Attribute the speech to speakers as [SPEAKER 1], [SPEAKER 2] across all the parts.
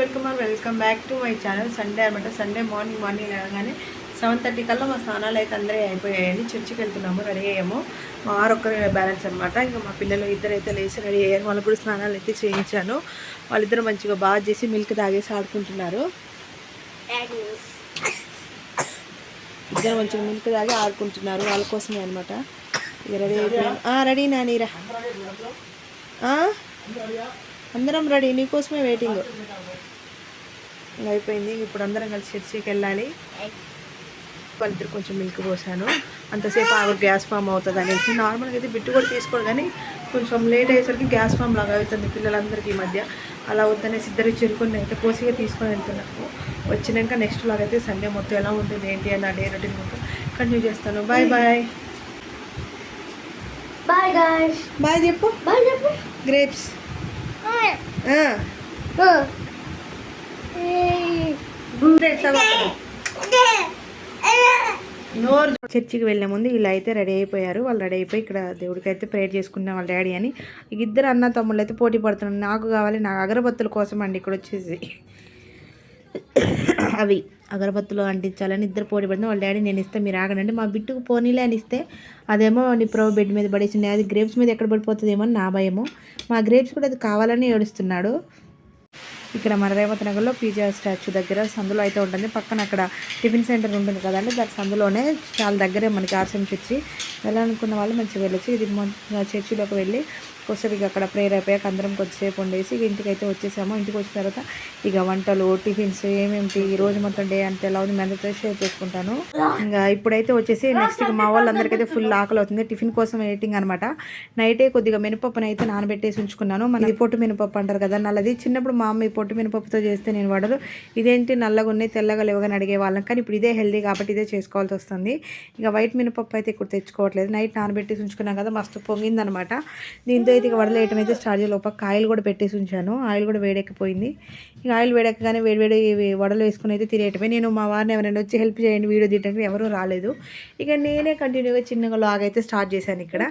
[SPEAKER 1] Welcome back to my channel. Sunday అనమాట. Sunday morning లేవగానే 7:30 కల్లా మా స్నానాలు అయితే అందరూ అయిపోయాయండి. చర్చికి వెళ్తున్నాము, రెడీ అయ్యాము. మా వారు ఒక్కరే బ్యాలెన్స్ అనమాట. ఇంకా మా పిల్లలు ఇద్దరైతే లేచి రెడీ అయ్యారు. వాళ్ళకు కూడా స్నానాలు అయితే చేయించాను. వాళ్ళిద్దరు మంచిగా బాగా చేసి మిల్క్ తాగేసి ఆడుకుంటున్నారు. ఇద్దరు మంచిగా మిల్క్ తాగి ఆడుకుంటున్నారు. వాళ్ళ కోసమే అనమాట. ఇక రెడీ అయిపోయాను. రెడీ నానీరా, అందరం రెడీ, నీకోసమే వెయిటింగ్. అయిపోయింది. ఇప్పుడు అందరం కలిసి చర్చికి వెళ్ళాలి. వాళ్ళిద్దరు కొంచెం మిల్క్ పోసాను. అంతసేపు ఆవిడ గ్యాస్ ఫామ్ అవుతుంది అనేసి. నార్మల్గా అయితే బిట్టు కూడా తీసుకోడు, కానీ కొంచెం లేట్ అయ్యేసరికి గ్యాస్ ఫామ్ లాగా అవుతుంది పిల్లలందరికీ ఈ మధ్య. అలా వద్దనేసి ఇద్దరు చెరుకుని అయితే పోసిగా తీసుకొని వెళ్తున్నాము. వచ్చినాక నెక్స్ట్ లాగా అయితే సండే మొత్తం ఎలా ఉంటుంది ఏంటి అని నా డే రొటీన్ మొత్తం కంటిన్యూ చేస్తాను. Bye bye
[SPEAKER 2] bye guys.
[SPEAKER 1] Bye చెప్పు.
[SPEAKER 2] బాయ్ చెప్పు.
[SPEAKER 1] గ్రేప్స్ చర్చికి వెళ్ళే ముందు ఇలా అయితే రెడీ అయిపోయారు. వాళ్ళు రెడీ అయిపోయి ఇక్కడ దేవుడికి అయితే ప్రేయర్ చేసుకున్నాం వాళ్ళ డాడీ అని. ఇద్దరు అన్న తమ్ముళ్ళు అయితే పోటీ పడుతున్నారు. నాకు కావాలి, నాకు అగరబత్తుల కోసం అండి. ఇక్కడ వచ్చేసి అవి అగరబత్తులు అంటించాలని ఇద్దరు పోటీ పడుతుంది. వాళ్ళ డాడీ నేను ఇస్తే మీరు ఆగనండి, మా బిట్టుకు పోనీలే అని ఇస్తే అదేమో నీ ప్రో బెడ్ మీద పడేసింది, అది గ్రేప్స్ మీద ఎక్కడ పడిపోతుందేమో అని నా భయము. మా గ్రేప్స్ కూడా అది కావాలని ఏడుస్తున్నాడు. ఇక్కడ మన రేవత్ నగర్లో పిజ్జా స్టాచ్యూ దగ్గర సందులో అయితే ఉంటుంది. పక్కన అక్కడ టిఫిన్ సెంటర్ ఉంటుంది కదండి, దాని సందులోనే చాలా దగ్గరే మనకి ఆర్సీఎం చర్చి. వెళ్ళాలనుకున్న వాళ్ళు మంచిగా వెళ్ళొచ్చు. ఇది చర్చిలోకి వెళ్ళి కొద్దిసేపు ఇక అక్కడ ప్రేయర్ అయిపోయాక అందరం కొద్దిసేపు ఉండేసి ఇక ఇంటికి అయితే వచ్చేసాము. ఇంటికి వచ్చిన తర్వాత ఇక వంటలు టిఫిన్స్ ఏమేమిటి ఈ రోజు మొత్తం డే అంటే ఎలా ఉంది మేము షేర్ చేసుకుంటాను. ఇంకా ఇప్పుడైతే వచ్చేసి నెక్స్ట్ ఇక మా వాళ్ళందరికైతే ఫుల్ ఆకలి అవుతుంది. టిఫిన్ కోసం వెయిటింగ్ అనమాట. నైటే కొద్దిగా మినపప్పును అయితే నానబెట్టేసి ఉంచుకున్నాను. మనది పొట్టు మినపప్పు అంటారు కదా, నల్లది. చిన్నప్పుడు మా అమ్మ ఈ పొట్టు మినపప్పుతో చేస్తే నేను వాడరు, ఇదేంటి నల్లగా ఉన్నాయి తెల్లగా లేవగానే అడిగే వాళ్ళం. కానీ ఇప్పుడు ఇదే హెల్దీ కాబట్టి ఇదే చేసుకోవాల్సి వస్తుంది. ఇక వైట్ మినపప్పు అయితే ఇప్పుడు తెచ్చుకోవట్లేదు. నైట్ నానబెట్టేసి ఉంచుకున్నాం కదా, మస్తు పొంగిందనమాట. దీంతో అయితే ఇక వడలేయటం అయితే స్టార్ట్ చేయాలి. ఒక ఆయిల్ కూడా పెట్టేసి ఉంచాను. ఆయిల్ కూడా వేడెక్కిపోయింది. ఇక ఆయిల్ వేడెక్కగానే వేడి వడలు వేసుకుని అయితే తినేయటమే. నేను మా వారిని ఎవరైనా వచ్చి హెల్ప్ చేయండి వీడియో తీయడానికి ఎవరూ రాలేదు. ఇక నేనే కంటిన్యూగా చిన్నగా లాగ్ అయితే స్టార్ట్ చేశాను. ఇక్కడ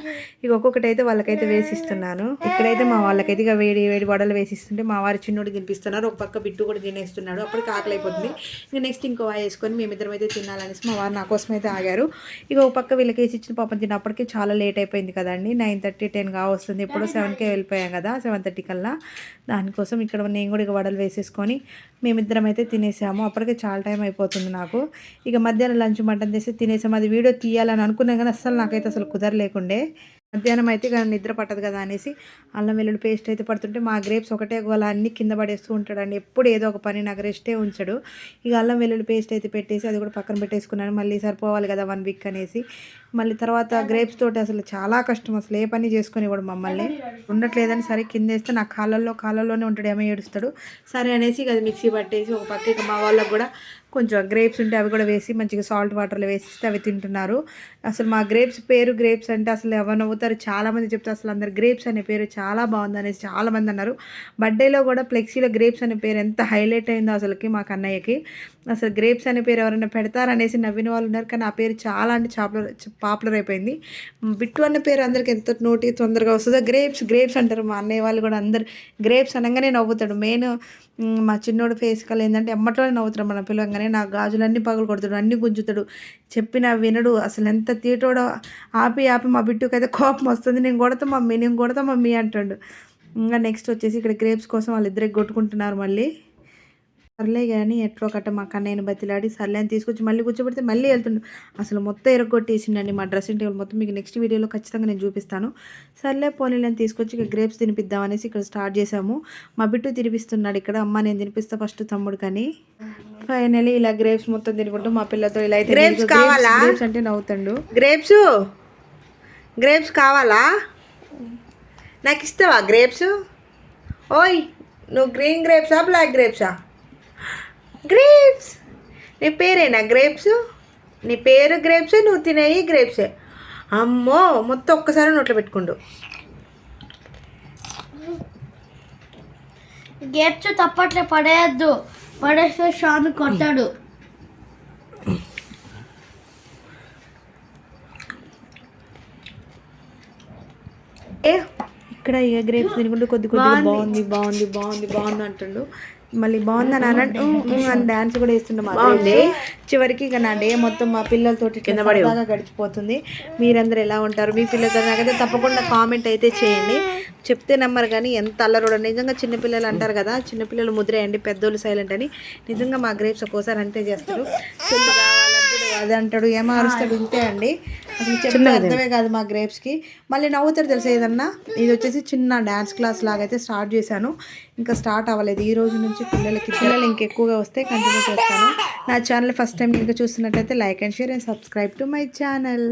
[SPEAKER 1] ఇక ఒక్కొక్కటి అయితే వాళ్ళకైతే వేసిస్తున్నాను. ఇక్కడైతే మా వాళ్ళకైతే ఇక వేడి వడలు వేసిస్తుంటే మా వారి చిన్నోడు తినిపిస్తున్నారు. ఒక పక్క బిట్టు కూడా తినేస్తున్నాడు. అప్పటికి ఆకలి అయిపోతుంది. ఇక నెక్స్ట్ ఇంకో వాయి వేసుకొని మేమిద్దరం అయితే తినాలనేసి మా వారు నా కోసం అయితే ఆగారు. ఇక ఒక పక్క వీళ్ళకి వేసి ఇచ్చిన పాపం తిన్నప్పటికీ చాలా లేట్ అయిపోయింది కదండి. 9:30 10 వస్తుంది. ఎప్పుడో 7కే వెళ్ళిపోయాం కదా, 7:30 కల్లా. దానికోసం ఇక్కడ నేను కూడా ఇక వడలు వేసేసుకొని మేమిద్దరం అయితే తినేసాము. అప్పటికే చాలా టైం అయిపోతుంది నాకు. ఇక మధ్యాహ్నం లంచ్ మటన్ చేసి తినేసాము. అది వీడియో తీయాలని అనుకున్నాం కానీ నాకైతే అసలు కుదరలేకుండే. మధ్యాహ్నం అయితే ఇక నిద్ర పట్టదు కదా అనేసి అల్లం వెల్లుల్లి పేస్ట్ అయితే పడుతుంటే మా గ్రేప్స్ ఒకటే గోల అన్ని కింద పడేస్తూ ఉంటాడండి. ఎప్పుడు ఏదో ఒక పని, నాకు రెస్టే ఉంచడు. ఇక అల్లం వెల్లుల్లి పేస్ట్ అయితే పెట్టేసి అది కూడా పక్కన పెట్టేసుకున్నాను. మళ్ళీ సరిపోవాలి కదా 1 వీక్ అనేసి. మళ్ళీ తర్వాత గ్రేప్స్ తోటి అసలు చాలా కష్టం, అసలు ఏ పని చేసుకుని కూడా మమ్మల్ని ఉండట్లేదని సరే కింద వేస్తే నా కాళ్ళల్లోనే ఉంటాడు, ఏమో ఏడుస్తాడు. సరే అనేసి ఇక అది మిక్సీ పట్టేసి ఒక పక్క ఇక మా వాళ్ళకు కూడా కొంచెం గ్రేప్స్ ఉంటే అవి కూడా వేసి మంచిగా సాల్ట్ వాటర్లో వేసిస్తే అవి తింటున్నారు. అసలు మా గ్రేప్స్ అంటే అసలు ఎవరు నవ్వుతారు, చాలామంది చెప్తారు అసలు అందరు గ్రేప్స్ అనే పేరు చాలా బాగుంది అనేసి చాలామంది అన్నారు. బర్త్డేలో కూడా ఫ్లెక్సీలో గ్రేప్స్ అనే పేరు ఎంత హైలైట్ అయిందో అసలుకి మా కన్నయ్యకి. అసలు గ్రేప్స్ అనే పేరు ఎవరైనా పెడతారనేసి నవ్విన వాళ్ళు ఉన్నారు. కానీ ఆ పేరు చాలా అంటే పాపులర్ అయిపోయింది. బిట్టు అన్న పేరు అందరికి ఎంత నోటికి తొందరగా వస్తుందో గ్రేప్స్ అంటారు. మా అన్నయ్య వాళ్ళు కూడా అందరు గ్రేప్స్ అనగానే నవ్వుతాడు. మెయిన్ మా చిన్నోడు ఫేస్ కల్ ఏంటంటే ఎమ్మటోనే నవ్వుతాడు. మన పిల్లగానే నా గాజులన్నీ పగలు కొడతాడు, అన్నీ గుంజుతాడు, చెప్పినా వినడు. అసలు ఎంత తీటోడో. ఆపి మా బిట్టుకైతే కోపం వస్తుంది. నేను కొడతా మమ్మీ అంటాడు. ఇంకా నెక్స్ట్ వచ్చేసి ఇక్కడ గ్రేప్స్ కోసం వాళ్ళిద్దరికి కొట్టుకుంటున్నారు. మళ్ళీ సర్లే కానీ ఎట్లో కట్ట మా కన్నయ్యని బతిలాడి సర్లే అని తీసుకొచ్చి మళ్ళీ కూర్చోబెడితే మళ్ళీ వెళ్తుండు. అసలు మొత్తం ఎరగొట్టేసిండండి మా డ్రెస్సింగ్ టేబుల్ మొత్తం. మీకు నెక్స్ట్ వీడియోలో ఖచ్చితంగా నేను చూపిస్తాను. సర్లే పోనీలని తీసుకొచ్చి ఇక గ్రేప్స్ తినిపిద్దామనేసి ఇక్కడ స్టార్ట్ చేసాము. మా బిట్టు తినిపిస్తున్నాడు ఇక్కడ. అమ్మ నేను తినిపిస్తా ఫస్ట్ తమ్ముడు కానీ. ఫైనలీ ఇలా గ్రేప్స్ మొత్తం తినుకుంటూ మా పిల్లతో ఇలా అయితే గ్రేప్స్ కావాలా గ్రేప్స్ అంటే నవ్వుతాడు. గ్రేప్స్ కావాలా, నాకు ఇస్తావా గ్రేప్స్? ఓయ్ నువ్వు గ్రీన్ గ్రేప్సా బ్లాక్ గ్రేప్సా? గ్రేప్స్ నీ పేరేనా గ్రేప్స్? నీ పేరు గ్రేప్సే, నువ్వు తినేయి గ్రేప్సే. అమ్మో మొత్తం ఒక్కసారి నోట్లో పెట్టుకుండు.
[SPEAKER 2] గ్రేప్స్ తప్పట్లే పడేయద్దు, పడేస్తే షాను కొట్టాడు.
[SPEAKER 1] ఇక్కడ ఇక గ్రేప్స్ తినుకుంటూ కొద్ది కొద్దిగా బాగుంది అంటుండు. మళ్ళీ బాగుందని అనండి అని డాన్స్ కూడా వేస్తుండే మా చివరికి ఇక నా డే మొత్తం మా పిల్లలతోటి బాగా గడిచిపోతుంది. మీరందరూ ఎలా ఉంటారు మీ పిల్లలతో? నాకైతే తప్పకుండా కామెంట్ అయితే చేయండి. చెప్తే నమ్మరు కానీ ఎంత అల్లరోడ. నిజంగా చిన్నపిల్లలు అంటారు కదా, చిన్నపిల్లలు ముద్రేయండి పెద్దోళ్ళు సైలెంట్ అని. నిజంగా మా గ్రేప్స్ ఒక్కోసారి అంతే చేస్తాడు. చెల్లు కావాలంటాడు, అది అంటాడు, ఏమో అరుస్తాడు. ఇంతే అండి, అసలు చెప్తే అర్థమే కాదు మా గ్రేప్స్కి. మళ్ళీ నవ్వుతారు తెలుసా ఏదన్నా. ఇది వచ్చేసి చిన్న డ్యాన్స్ క్లాస్ లాగా అయితే స్టార్ట్ చేశాను, ఇంకా స్టార్ట్ అవ్వలేదు. ఈ రోజు నుంచి పిల్లలు ఇంకెక్కువగా వస్తే కంటిన్యూ చేస్తాను. నా ఛానల్ ఫస్ట్ టైం ఇంకా చూస్తున్నట్లయితే like and share and subscribe to my channel.